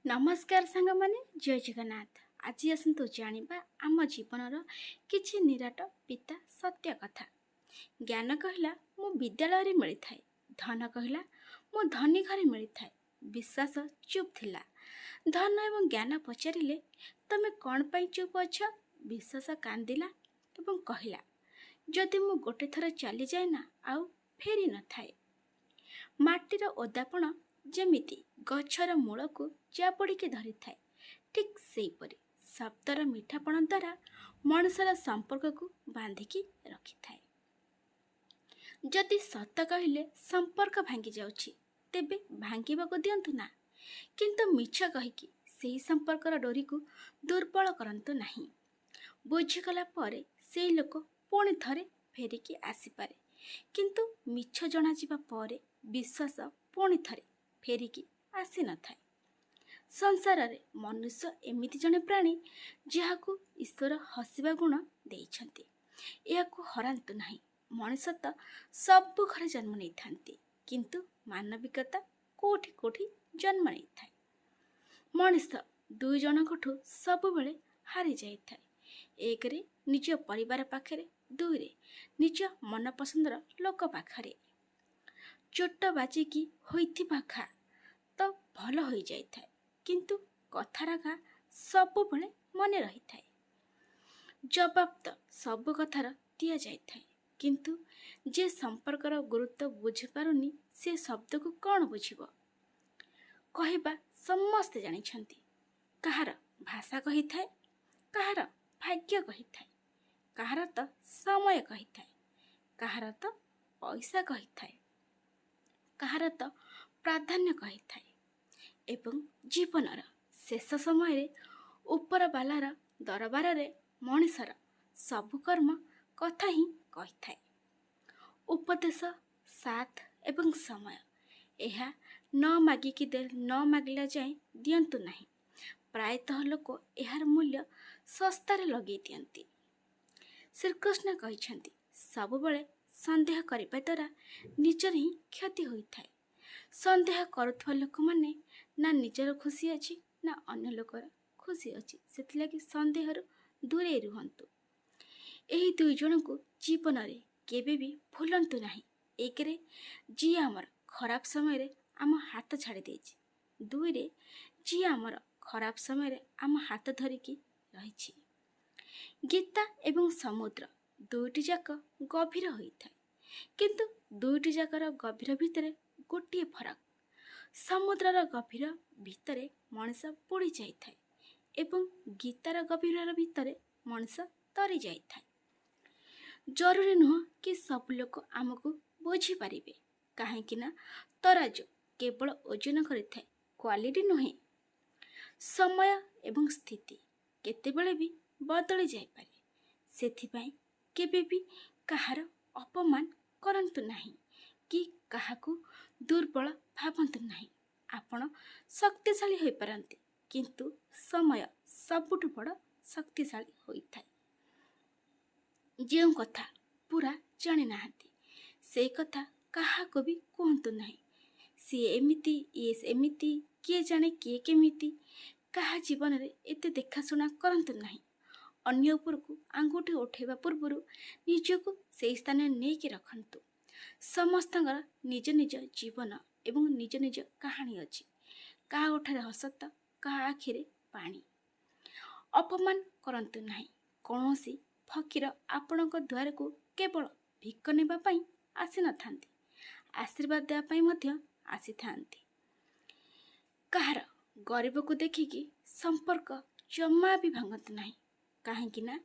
नमस्कार सांग माने जय जगन्नाथ। आज आसतु जानिबा आम जीवनर किछि निराट पिता सत्य कथा। ज्ञान कहला मो विद्यालय रे मिली थाए, धन कहला मो धनी घरे मिली थाए। विश्वास चुप थिला। धन एवं ज्ञान पचारिले तमे कौन पाई चुप अछ? विश्वास कांदिला एवं कहला जदि मु गोटे थर चली जाए ना आउ फेरी न थाए। माटीर ओदापण जेमिति गछर मूलକୁ ଚାପଡ଼ିକି ଧରିଥାଏ, ଠିକ୍ ସେହିପରି ଶବ୍ଦର ମିଠାପଣ ଦ୍ୱାରା ମଣିଷର ସମ୍ପର୍କକୁ ବାନ୍ଧିକି ରଖିଥାଏ। ଯଦି ସତ କହିଲେ ସମ୍ପର୍କ ଭାଙ୍ଗି ଯାଉଛି, ତେବେ ଭାଙ୍ଗିବାକୁ ଦିଅନ୍ତୁ ନା, କିନ୍ତୁ ମିଛ କହିକି ସେହି ସମ୍ପର୍କର ଡୋରିକୁ ଦୁର୍ବଳ କରନ୍ତୁ ନାହିଁ। ବୁଝିଗଲା ପରେ ସେଇ ଲୋକ ପୁଣି ଥରେ ଫେରିକି ଆସିପାରେ, କିନ୍ତୁ ମିଛ ଜଣାଯିବା ପରେ ବିଶ୍ୱାସ ପୁଣି ଥରେ ଫେରିକି ଆସିନଥାଏ। ସଂସାରରେ ମନୁଷ୍ୟ ଏମିତି ଜଣେ ପ୍ରାଣୀ ଯାହାକୁ ଈଶ୍ୱର ହସିବା ଗୁଣ ଦେଇଛନ୍ତି। ଏହାକୁ ହରାନ୍ତୁ ନାହିଁ। ମଣିଷ ତ ସବୁ ଘରେ ଜନ୍ମ ନେଇଥାନ୍ତି, କିନ୍ତୁ ମାନବିକତା କେଉଁଠି କେଉଁଠି ଜନ୍ମ ନେଇଥାଏ। ମଣିଷ ଦୁଇ ଜଣଙ୍କଠୁ ସବୁବେଳେ ହାରି ଯାଇଥାଏ। ଏକରେ ନିଜ ପରିବାର ପାଖରେ, ଦୁଇରେ ନିଜ ମନପସନ୍ଦର ଲୋକ ପାଖରେ। ଚୋଟ ବାଜିକି ହୋଇଥିବା ଘା ତ ଭଲ ହୋଇଯାଇଥାଏ, କିନ୍ତୁ କଥାର ଘା ସବୁବେଳେ ମନେ ରହିଥାଏ। ଜବାବ ତ ସବୁ କଥାର ଦିଆଯାଇଥାଏ, କିନ୍ତୁ ଯେ ସମ୍ପର୍କର ଗୁରୁତ୍ୱ ବୁଝିପାରୁନି ସେ ଶବ୍ଦକୁ କ'ଣ ବୁଝିବ? କହିବା ସମସ୍ତେ ଜାଣିଛନ୍ତି। କାହାର ଭାଷା କହିଥାଏ, କାହାର ଭାଗ୍ୟ କହିଥାଏ, କାହାର ତ ସମୟ କହିଥାଏ, କାହାର ତ ପଇସା କହିଥାଏ, କାହାର ତ ପ୍ରାଧାନ୍ୟ କହିଥାଏ। ଏବଂ ଜୀବନର ଶେଷ ସମୟରେ ଉପରବାଲାର ଦରବାରରେ ମଣିଷର ସବୁ କର୍ମ କଥା ହିଁ କହିଥାଏ। ଉପଦେଶ, ସାଥ ଏବଂ ସମୟ ଏହା ନ ମାଗିଲା ଯାଏଁ ଦିଅନ୍ତୁ ନାହିଁ। ପ୍ରାୟତଃ ଲୋକ ଏହାର ମୂଲ୍ୟ ଶସ୍ତାରେ ଲଗେଇ ଦିଅନ୍ତି। ଶ୍ରୀକୃଷ୍ଣ କହିଛନ୍ତି, ସବୁବେଳେ ସନ୍ଦେହ କରିବା ଦ୍ୱାରା ନିଜର ହିଁ କ୍ଷତି ହୋଇଥାଏ। ସନ୍ଦେହ କରୁଥିବା ଲୋକମାନେ ନା ନିଜର ଖୁସି ଅଛି ନା ଅନ୍ୟ ଲୋକର ଖୁସି ଅଛି, ସେଥିଲାଗି ସନ୍ଦେହରୁ ଦୂରେଇ ରୁହନ୍ତୁ। ଏହି ଦୁଇ ଜଣଙ୍କୁ ଜୀବନରେ କେବେ ବି ଭୁଲନ୍ତୁ ନାହିଁ। ଏକରେ ଯିଏ ଆମର ଖରାପ ସମୟରେ ଆମ ହାତ ଛାଡ଼ି ଦେଇଛି, ଦୁଇରେ ଯିଏ ଆମର ଖରାପ ସମୟରେ ଆମ ହାତ ଧରିକି ରହିଛି। ଗୀତା ଏବଂ ସମୁଦ୍ର ଦୁଇଟି ଯାକ ଗଭୀର ହୋଇଥାଏ, କିନ୍ତୁ ଦୁଇଟି ଯାକର ଗଭୀର ଭିତରେ ଗୋଟିଏ ଫରକ। ସମୁଦ୍ରର ଗଭୀର ଭିତରେ ମଣିଷ ବୁଡ଼ି ଯାଇଥାଏ ଏବଂ ଗୀତାର ଗଭୀର ଭିତରେ ମଣିଷ ତରି ଯାଇଥାଏ। ଜରୁରୀ ନୁହଁ କି ସବୁ ଲୋକ ଆମକୁ ବୁଝିପାରିବେ, କାହିଁକି ନା ତରାଜୁ କେବଳ ଓଜନ କରିଥାଏ, କ୍ୱାଲିଟି ନୁହେଁ। ସମୟ ଏବଂ ସ୍ଥିତି କେତେବେଳେ ବି ବଦଳି ଯାଇପାରେ। ସେଥିପାଇଁ କେବେ ବି କାହାର ଅପମାନ କରନ୍ତୁ ନାହିଁ କି କାହାକୁ ଦୁର୍ବଳ ଭାବନ୍ତୁ ନାହିଁ। ଆପଣ ଶକ୍ତିଶାଳୀ ହୋଇପାରନ୍ତି, କିନ୍ତୁ ସମୟ ସବୁଠୁ ବଡ଼ ଶକ୍ତିଶାଳୀ ହୋଇଥାଏ। ଯେଉଁ କଥା ପୁରା ଜାଣିନାହାନ୍ତି ସେଇ କଥା କାହାକୁ ବି କୁହନ୍ତୁ ନାହିଁ। ସିଏ ଏମିତି, ଇଏ ଏମିତି, କିଏ ଜାଣେ କିଏ କେମିତି। କାହା ଜୀବନରେ ଏତେ ଦେଖାଶୁଣା କରନ୍ତୁ ନାହିଁ। ଅନ୍ୟ ଉପରକୁ ଆଙ୍ଗୁଠି ଉଠାଇବା ପୂର୍ବରୁ ନିଜକୁ ସେହି ସ୍ଥାନରେ ନେଇକି ରଖନ୍ତୁ। ସମସ୍ତଙ୍କର ନିଜ ନିଜ ଜୀବନ ଏବଂ ନିଜ ନିଜ କାହାଣୀ ଅଛି। କାହା ଓଠରେ ହସ ତ କାହା ଆଖିରେ ପାଣି। ଅପମାନ କରନ୍ତୁ ନାହିଁ। କୌଣସି ଫକୀର ଆପଣଙ୍କ ଦ୍ୱାରକୁ କେବଳ ଭିକ ନେବା ପାଇଁ ଆସିନଥାନ୍ତି, ଆଶୀର୍ବାଦ ଦେବା ପାଇଁ ମଧ୍ୟ ଆସିଥାନ୍ତି। କାହାର ଗରିବକୁ ଦେଖିକି ସମ୍ପର୍କ ଜମା ବି ଭାଙ୍ଗନ୍ତୁ ନାହିଁ, କାହିଁକି ନା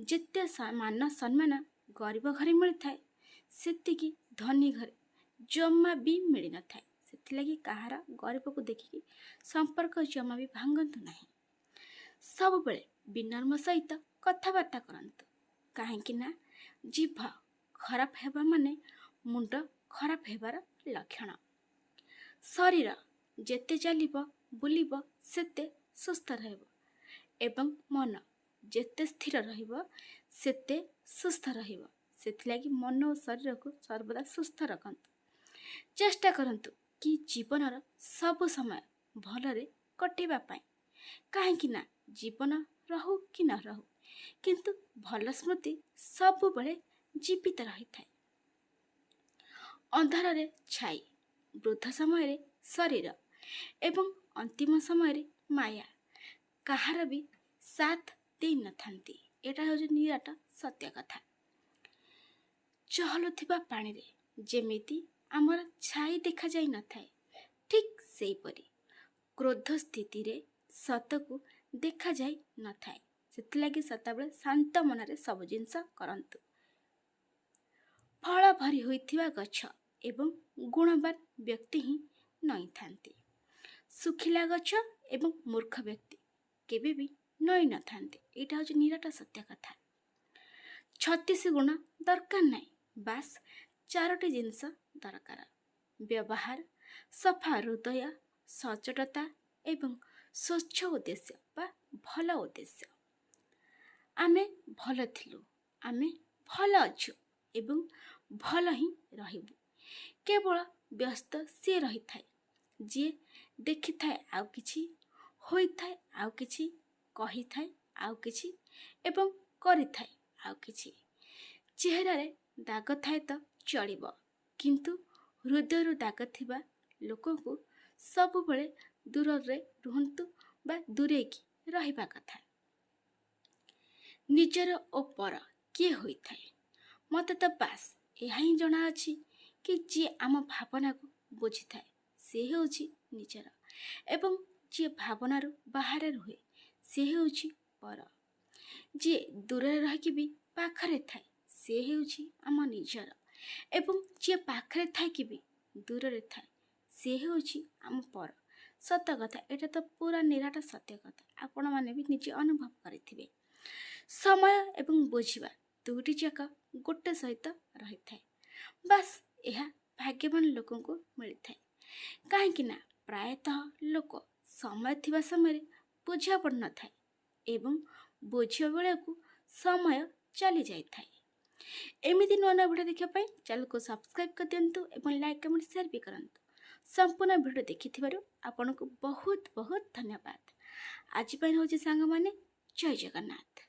ଯେତେ ମାନ ସମ୍ମାନ ଗରିବ ଘରେ ମିଳିଥାଏ, ସେତିକି ଧନୀ ଘରେ ଜମା ବି ମିଳିନଥାଏ। ସେଥିଲାଗି କାହାର ଗରିବକୁ ଦେଖିକି ସମ୍ପର୍କ ଜମା ବି ଭାଙ୍ଗନ୍ତୁ ନାହିଁ। ସବୁବେଳେ ବିନମ୍ର ସହିତ କଥାବାର୍ତ୍ତା କରନ୍ତୁ, କାହିଁକି ନା ଜିଭ ଖରାପ ହେବା ମାନେ ମୁଣ୍ଡ ଖରାପ ହେବାର ଲକ୍ଷଣ। ଶରୀର ଯେତେ ଚାଲିବ ବୁଲିବ ସେତେ ସୁସ୍ଥ ରହିବ ଏବଂ ମନ ଯେତେ ସ୍ଥିର ରହିବ ସେତେ ସୁସ୍ଥ ରହିବ। ସେଥିଲାଗି ମନ ଓ ଶରୀରକୁ ସର୍ବଦା ସୁସ୍ଥ ରଖନ୍ତୁ। ଚେଷ୍ଟା କରନ୍ତୁ କି ଜୀବନର ସବୁ ସମୟ ଭଲରେ କଟିବା ପାଇଁ। କାହିଁକି ନା ଜୀବନ ରହୁ କି ନ ରହୁ, କିନ୍ତୁ ଭଲ ସ୍ମୃତି ସବୁବେଳେ ଜୀବିତ ରହିଥାଏ। ଅନ୍ଧାରରେ ଛାଇ, ବୃଦ୍ଧ ସମୟରେ ଶରୀର ଏବଂ ଅନ୍ତିମ ସମୟରେ ମାୟା କାହାର ବି ସାଥ ଦେଇନଥାନ୍ତି। ଏଇଟା ହେଉଛି ନିରାଟ ସତ୍ୟ କଥା। ଚହଲୁଥିବା ପାଣିରେ ଯେମିତି ଆମର ଛାଇ ଦେଖାଯାଇ ନଥାଏ, ଠିକ୍ ସେହିପରି କ୍ରୋଧ ସ୍ଥିତିରେ ସତକୁ ଦେଖାଯାଇ ନଥାଏ। ସେଥିଲାଗି ସଦାବେଳେ ଶାନ୍ତ ମନରେ ସବୁ ଜିନିଷ କରନ୍ତୁ। ଫଳ ଭରି ହୋଇଥିବା ଗଛ ଏବଂ ଗୁଣବାନ ବ୍ୟକ୍ତି ହିଁ ନଇଁଥାନ୍ତି। ଶୁଖିଲା ଗଛ ଏବଂ ମୂର୍ଖ ବ୍ୟକ୍ତି କେବେ ବି ନଇଁ ନଥାନ୍ତି। ଏଇଟା ହେଉଛି ନିରାଟ ସତ୍ୟ କଥା। 36 ଗୁଣ ଦରକାର ନାହିଁ, ବାସ୍ 4ଟି ଜିନିଷ ଦରକାର: ବ୍ୟବହାର, ସଫା ହୃଦୟ, ସଚୋଟତା ଏବଂ ସ୍ୱଚ୍ଛ ଉଦ୍ଦେଶ୍ୟ ବା ଭଲ ଉଦ୍ଦେଶ୍ୟ। ଆମେ ଭଲ ଥିଲୁ, ଆମେ ଭଲ ଅଛୁ ଏବଂ ଭଲ ହିଁ ରହିବୁ। କେବଳ ବ୍ୟସ୍ତ ସିଏ ରହିଥାଏ ଯିଏ ଦେଖିଥାଏ ଆଉ କିଛି, ହୋଇଥାଏ ଆଉ କିଛି, କହିଥାଏ ଆଉ କିଛି ଏବଂ କରିଥାଏ ଆଉ କିଛି। ଚେହେରାରେ ଦାଗ ଥାଏ ତ ଚଳିବ, କିନ୍ତୁ ହୃଦୟରୁ ଦାଗ ଥିବା ଲୋକଙ୍କୁ ସବୁବେଳେ ଦୂରରେ ରୁହନ୍ତୁ ବା ଦୂରେଇକି ରହିବା କଥା। ନିଜର ଓ ପର କିଏ ହୋଇଥାଏ? ମୋତେ ତ ବାସ୍ ଏହା ହିଁ ଜଣାଅଛି କି ଯିଏ ଆମ ଭାବନାକୁ ବୁଝିଥାଏ ସେ ହେଉଛି ନିଜର, ଏବଂ ଯିଏ ଭାବନାରୁ ବାହାରେ ରୁହେ ସେ ହେଉଛି ପର। ଯିଏ ଦୂରରେ ରହିକି ବି ପାଖରେ ଥାଏ ସେ ହେଉଛି ଆମ ନିଜର, ଏବଂ ଯିଏ ପାଖରେ ଥାଇକି ବି ଦୂରରେ ଥାଏ ସେ ହେଉଛି ଆମ ପର। ସତ କଥା, ଏଇଟା ତ ପୁରା ନିରାଟ ସତ୍ୟ କଥା। ଆପଣମାନେ ବି ନିଜେ ଅନୁଭବ କରିଥିବେ। ସମୟ ଏବଂ ବୁଝିବା ଦୁଇଟି ଯାକ ଗୋଟେ ସହିତ ରହିଥାଏ। ବାସ୍ ଏହା ଭାଗ୍ୟବାନ ଲୋକଙ୍କୁ ମିଳିଥାଏ। କାହିଁକି ନା ପ୍ରାୟତଃ ଲୋକ ସମୟ ଥିବା ସମୟରେ ବୁଝା ପଡ଼ିନଥାଏ ଏବଂ ବୁଝିବା ବେଳକୁ ସମୟ ଚାଲି ଯାଇଥାଏ। ଏମିତି ନୂଆ ନୂଆ ଭିଡ଼ିଓ ଦେଖିବା ପାଇଁ ଚ୍ୟାନେଲକୁ ସବସ୍କ୍ରାଇବ୍ କରିଦିଅନ୍ତୁ ଏବଂ ଲାଇକ୍, କମେଣ୍ଟ, ସେୟାର ବି କରନ୍ତୁ। ସମ୍ପୂର୍ଣ୍ଣ ଭିଡ଼ିଓ ଦେଖିଥିବାରୁ ଆପଣଙ୍କୁ ବହୁତ ବହୁତ ଧନ୍ୟବାଦ। ଆଜି ପାଇଁ ହେଉଛି ସାଙ୍ଗମାନେ, ଜୟ ଜଗନ୍ନାଥ।